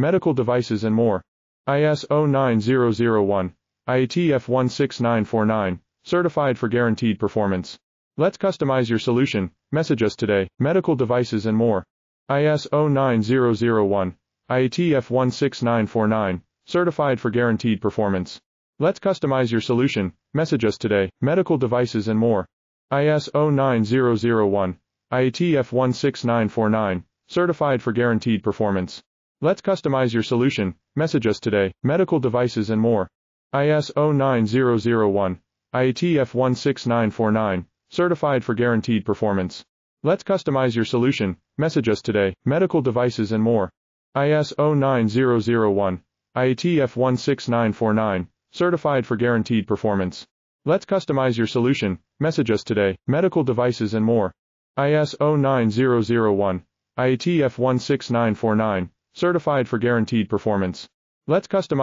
medical devices and more. ISO 9001, IATF 16949, certified for guaranteed performance. Let's customize your solution. Message us today. Medical devices and more. ISO 9001, IATF 16949, certified for guaranteed performance. Let's customize your solution. Message us today. Medical devices and more. ISO 9001, IATF 16949, certified for guaranteed performance. Let's customize your solution. Message us today. Medical devices and more. ISO 9001, IATF 16949, certified for guaranteed performance. Let's customize your solution. Message us today. Medical devices and more. ISO 9001, IATF 16949, certified for guaranteed performance. Let's customize your solution. Message us today. Medical devices and more. ISO 9001, IATF 16949, certified for guaranteed performance. Let's customize